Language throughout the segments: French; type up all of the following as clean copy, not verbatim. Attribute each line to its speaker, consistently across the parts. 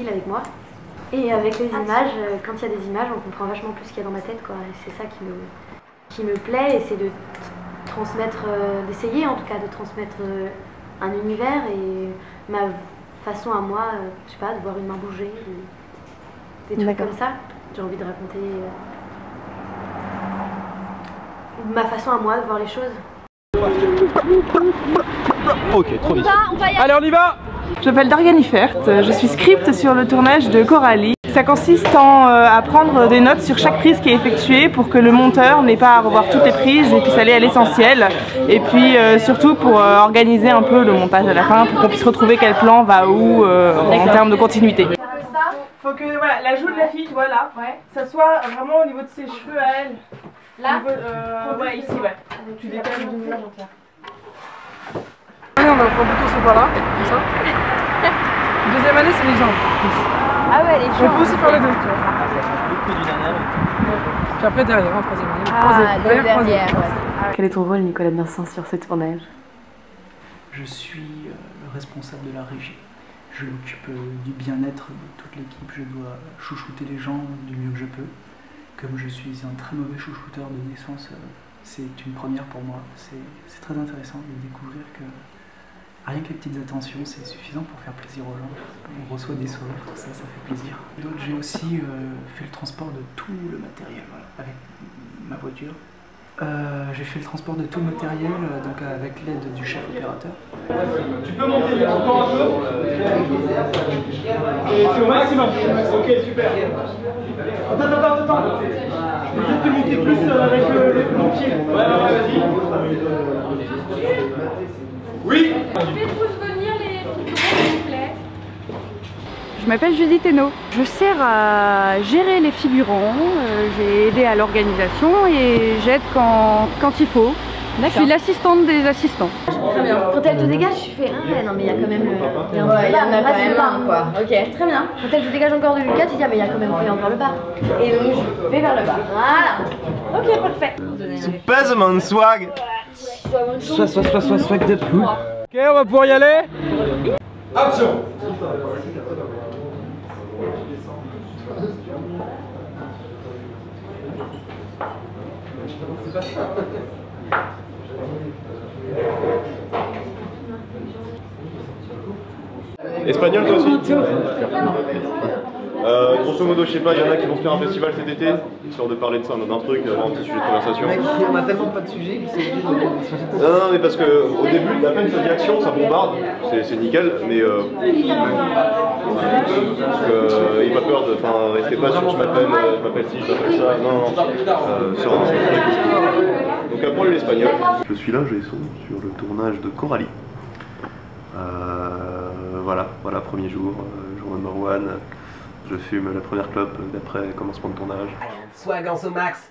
Speaker 1: tranquille avec moi. Et avec les images, quand il y a des images, on comprend vachement plus ce qu'il y a dans ma tête, quoi. C'est ça qui me plaît, et c'est de transmettre, d'essayer en tout cas de transmettre un univers et ma façon à moi, je sais pas, de voir une main bouger, des trucs comme ça. J'ai envie de raconter ma façon à moi de voir les choses.
Speaker 2: Ok, trop vite.
Speaker 3: Allez, on y va! Je m'appelle Dorian Ifert, je suis script sur le tournage de Coralie. Ça consiste à prendre des notes sur chaque prise qui est effectuée pour que le monteur n'ait pas à revoir toutes les prises et puisse aller à l'essentiel. Et puis surtout pour organiser un peu le montage à la fin, pour qu'on puisse retrouver quel plan va où en termes de continuité. Faut que voilà, la joue de la fille, tu vois là, ça soit vraiment au niveau de ses cheveux à elle. Là ouais, ici, ouais. Tu décales le visage entière. On va prendre plutôt ce pas là, comme ça. Deuxième année, c'est les jambes.
Speaker 4: Ah ouais, les jambes.
Speaker 3: On peut aussi faire les deux, tu vois. Puis après, derrière, en troisième année.
Speaker 4: Ah, le derrière, ouais.
Speaker 1: Quel est ton rôle, Nicolas Mersin, sur ce tournage?
Speaker 5: Je suis le responsable de la régie. Je m'occupe du bien-être de toute l'équipe. Je dois chouchouter les gens du mieux que je peux. Comme je suis un très mauvais chouchouteur de naissance, c'est une première pour moi. C'est très intéressant de découvrir que rien que les petites attentions, c'est suffisant pour faire plaisir aux gens. On reçoit des sourires, tout ça, ça fait plaisir. D'autres, j'ai aussi fait le transport de tout le matériel, voilà, avec ma voiture. J'ai fait le transport de tout le matériel, donc avec l'aide du chef opérateur.
Speaker 2: Tu peux monter encore un peu. C'est au maximum. Ok, super. Attends. Je peux peut-être te monter plus avec le pied. Ouais, vas-y. Oui.
Speaker 6: Faites-vous venir les figurants, s'il vous plaît.
Speaker 4: Je m'appelle Judith Hainaut. Je sers à gérer les figurants, j'ai aidé à l'organisation et j'aide quand il faut. Je suis l'assistante des assistants.
Speaker 1: Très bien. Quand elle te dégage, tu fais ah ouais, non mais il y a quand même le. Il y en a quand même un quoi. Ok, très bien. Quand elle te dégage encore de Lucas, tu dis ah mais il y a quand même encore le bar. Et donc je vais vers le bar. Voilà. Ok, parfait.
Speaker 2: Pèse mon swag.
Speaker 3: Swag de pou.
Speaker 2: Ok, on va pouvoir y aller. Action.
Speaker 7: Espagnol toi aussi? Grosso modo, je sais pas, il y en a qui vont faire un festival cet été, histoire de parler de ça, d'un truc, un petit sujet de conversation.
Speaker 5: Mec, on a tellement pas de sujet que c'est obligé de...
Speaker 7: Non, mais parce que au début, à peine ça dit action, ça bombarde, c'est nickel, mais il pas peur de, enfin, restez pas sur je m'appelle ci, je m'appelle ça, non, sur un truc. Donc apprends l'espagnol. Je suis là, Jason, sur le tournage de Coralie. Voilà, premier jour, jour number one. Je fume la première clope d'après commencement de tournage.
Speaker 5: Swag en ce max.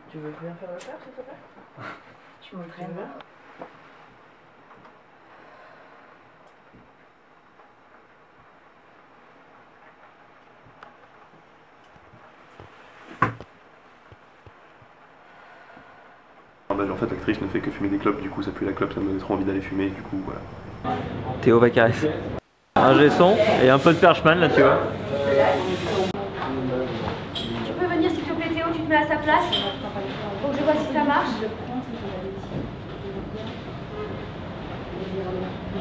Speaker 4: Tu veux bien faire le faire, s'il te plaît? Je m'entraîne.
Speaker 7: En fait, l'actrice ne fait que fumer des clopes, du coup ça pue la clope, ça me donne trop envie d'aller fumer, du coup voilà.
Speaker 8: Théo va caresser. Un G-son et un peu de perchman là, tu vois.
Speaker 1: Tu peux venir s'il te plaît Théo, tu te mets à sa place pour que je vois si ça marche.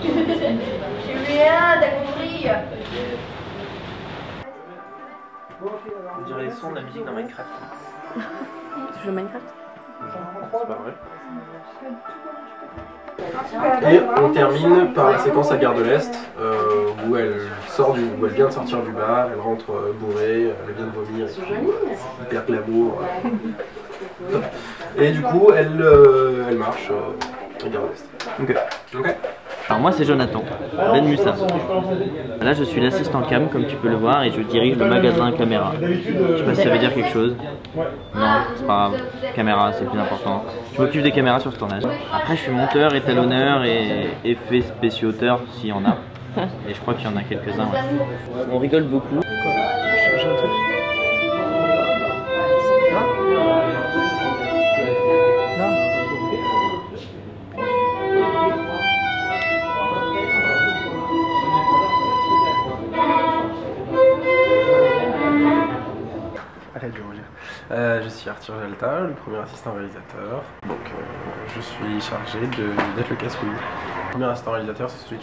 Speaker 1: J'ai rien, t'as compris.
Speaker 8: On dirait les sons de la musique dans Minecraft.
Speaker 4: Tu joues Minecraft?
Speaker 7: C'est pas vrai.
Speaker 9: Et on termine par la séquence à Gare de l'Est où elle vient de sortir du bar, elle rentre bourrée, elle vient de vomir et tout, hyper glamour. Et du coup elle marche à Gare de l'Est. Ok.
Speaker 8: Alors moi c'est Jonathan, Ben Mussa. Là je suis l'assistant cam comme tu peux le voir et je dirige le magasin caméra. Je sais pas si ça veut dire quelque chose. Non, c'est pas grave. Caméra c'est plus important. Je m'occupe des caméras sur ce tournage. Après je suis monteur, étalonneur et effets spéciaux-auteur s'il y en a. Et je crois qu'il y en a quelques-uns. Ouais. On rigole beaucoup.
Speaker 3: J'ai un truc.
Speaker 9: dur à dire. Je suis Arthur Jalta, le premier assistant réalisateur. Donc je suis chargé d'être le casse-couille. Le premier assistant réalisateur, c'est celui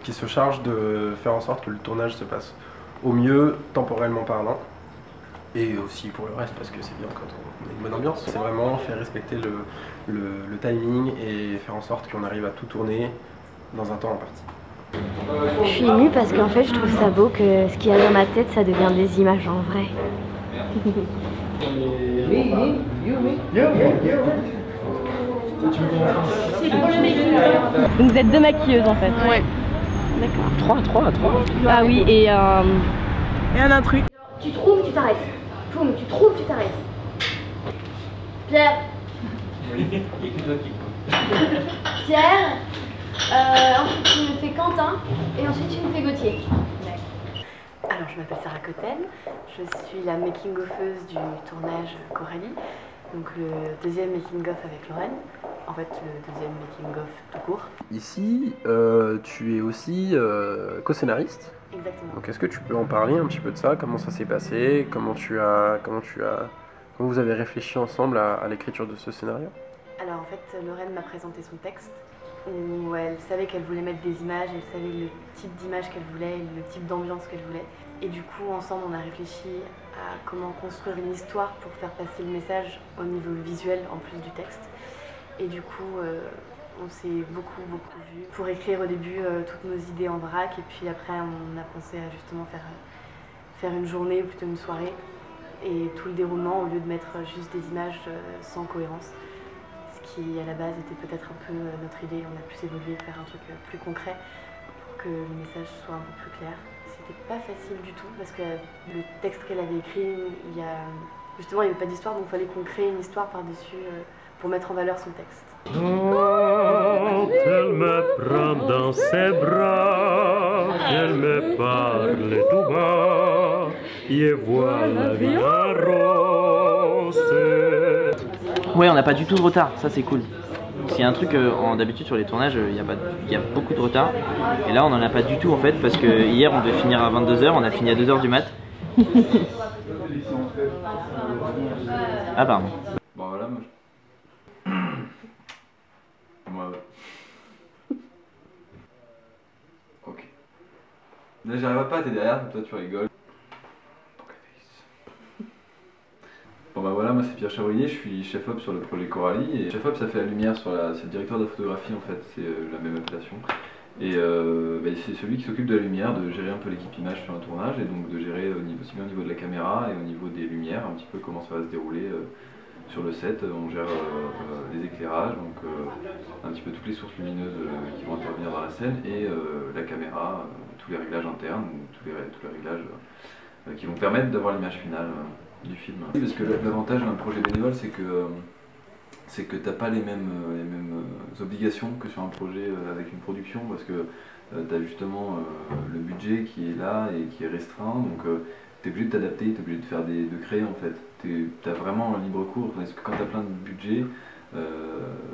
Speaker 9: qui se charge de faire en sorte que le tournage se passe au mieux, temporellement parlant. Et aussi pour le reste, parce que c'est bien quand on a une bonne ambiance. C'est vraiment faire respecter le timing et faire en sorte qu'on arrive à tout tourner dans un temps imparti.
Speaker 1: Je suis émue parce qu'en fait je trouve ça beau que ce qu'il y a dans ma tête ça devient des images en vrai.
Speaker 10: Donc vous êtes deux maquilleuses en fait.
Speaker 3: Ouais.
Speaker 10: D'accord. Trois. Ah oui, et un
Speaker 3: intrus.
Speaker 1: Tu trouves, tu t'arrêtes. Poum, tu trouves, tu t'arrêtes. Pierre. Oui, Pierre. Ensuite tu me fais Quentin et ensuite tu me fais Gauthier. Alors je m'appelle Sarah Cotten, je suis la making-offeuse du tournage Coralie, donc le deuxième making-off avec Lorraine, en fait le deuxième making-off tout court.
Speaker 9: Ici, tu es aussi co-scénariste.
Speaker 1: Exactement.
Speaker 9: Donc est-ce que tu peux en parler un petit peu de ça? Comment ça s'est passé? Comment vous avez réfléchi ensemble à l'écriture de ce scénario?
Speaker 1: Alors en fait Lorraine m'a présenté son texte où elle savait qu'elle voulait mettre des images, elle savait le type d'image qu'elle voulait, le type d'ambiance qu'elle voulait. Et du coup ensemble on a réfléchi à comment construire une histoire pour faire passer le message au niveau visuel en plus du texte. Et du coup on s'est beaucoup vu pour écrire au début toutes nos idées en vrac et puis après on a pensé à justement faire une journée ou plutôt une soirée et tout le déroulement au lieu de mettre juste des images sans cohérence. Ce qui à la base était peut-être un peu notre idée, on a plus évolué faire un truc plus concret pour que le message soit un peu plus clair. C'était pas facile du tout parce que le texte qu'elle avait écrit, il n'y avait pas d'histoire donc il fallait qu'on crée une histoire par-dessus pour mettre en valeur son texte.
Speaker 11: Quand elle me prend dans ses bras, elle me parle tout bas, et voit la vie en rose.
Speaker 8: Ouais, on n'a pas du tout de retard, ça c'est cool. S'il y a un truc, d'habitude sur les tournages, il y a beaucoup de retard. Et là on n'en a pas du tout en fait, parce que hier on devait finir à 22 h, on a fini à 2 h du mat. Ah pardon.
Speaker 12: Bon voilà, moi ok. Là j'arrive pas à t'aider derrière, comme toi tu rigoles. Bon bah voilà, moi c'est Pierre Chavrier, je suis chef-op sur le projet Coralie. Et chef-op ça fait la lumière sur c'est le directeur de la photographie en fait, c'est la même appellation. Et c'est celui qui s'occupe de la lumière, de gérer un peu l'équipe image sur un tournage et donc de gérer aussi bien au niveau de la caméra et au niveau des lumières, un petit peu comment ça va se dérouler sur le set. On gère les éclairages, donc un petit peu toutes les sources lumineuses qui vont intervenir dans la scène et la caméra, tous les réglages internes, tous les réglages qui vont permettre d'avoir l'image finale du film. Oui, parce que l'avantage d'un projet bénévole c'est que t'as pas les mêmes obligations que sur un projet avec une production parce que t'as justement le budget qui est là et qui est restreint donc t'es obligé de t'adapter, t'es obligé de créer en fait. T'as vraiment un libre cours parce que quand t'as plein de budget,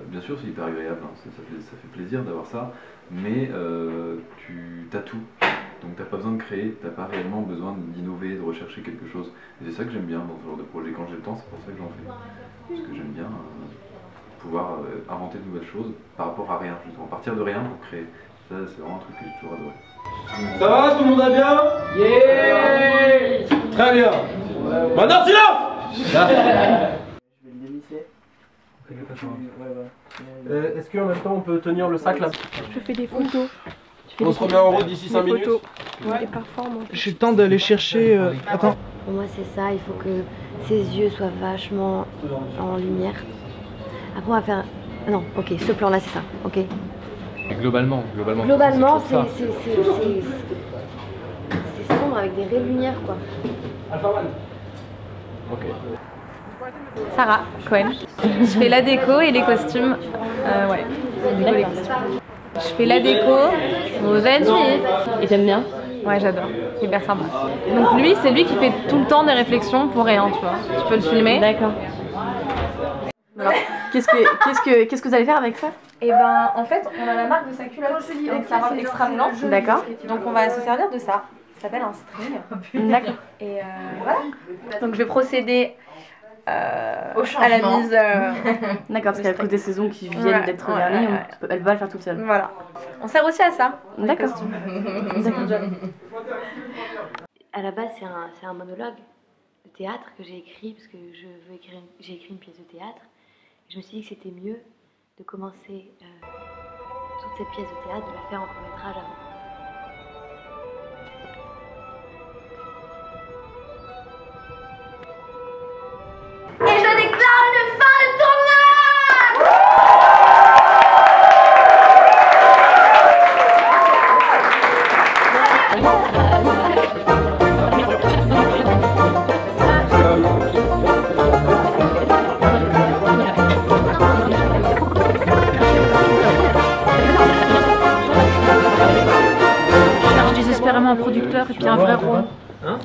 Speaker 12: bien sûr c'est hyper agréable, hein, ça fait plaisir d'avoir ça, mais t'as tout. Donc t'as pas besoin de créer, t'as pas réellement besoin d'innover, de rechercher quelque chose. Et c'est ça que j'aime bien dans ce genre de projet. Quand j'ai le temps, c'est pour ça que j'en fais. Parce que j'aime bien pouvoir inventer de nouvelles choses par rapport à rien, justement. Partir de rien pour créer. Ça, c'est vraiment un truc que j'ai toujours adoré.
Speaker 2: Ça va, tout le monde va bien? Yeah. Très bien. Maintenant, silence. Je vais le dévisser.
Speaker 9: Est-ce qu'en même temps on peut tenir le sac là?
Speaker 3: Je fais des photos.
Speaker 9: On se remet en route d'ici 5 minutes.
Speaker 3: Ouais. J'ai le temps d'aller chercher. Attends.
Speaker 1: Pour moi c'est ça, il faut que ses yeux soient vachement en lumière. Après on va faire... Non, ok, ce plan là c'est ça, ok.
Speaker 13: Et globalement
Speaker 1: c'est sombre avec des raies de lumière quoi.
Speaker 13: Ok.
Speaker 10: Sarah Cohen. Je fais la déco et les costumes. Ouais, les costumes. Je fais la déco aux adultes. Et t'aimes bien? Ouais, j'adore. C'est hyper sympa. Donc lui, c'est lui qui fait tout le temps des réflexions pour rien, tu vois. Tu peux le filmer. D'accord.
Speaker 14: Qu'est-ce que vous allez faire avec ça?
Speaker 10: Et en fait, on a la marque de sa culotte. Donc ça rend extra moulante.
Speaker 14: D'accord.
Speaker 10: Donc on va se servir de ça. s'appelle un string. D'accord. Et voilà. Donc je vais procéder à la mise.
Speaker 14: D'accord, parce qu'il y a le côté saison qui viennent d'être vernis, elle va le faire toute seule.
Speaker 10: Voilà. On sert aussi à ça.
Speaker 14: D'accord.
Speaker 1: À la base, c'est un monologue de théâtre que j'ai écrit parce que j'ai écrit une pièce de théâtre. Je me suis dit que c'était mieux de commencer toute cette pièce de théâtre, de la faire en court-métrage avant.
Speaker 15: Et je déclare une fin de tournage!
Speaker 10: Je cherche désespérément un producteur et puis un vrai rond.
Speaker 2: Hein?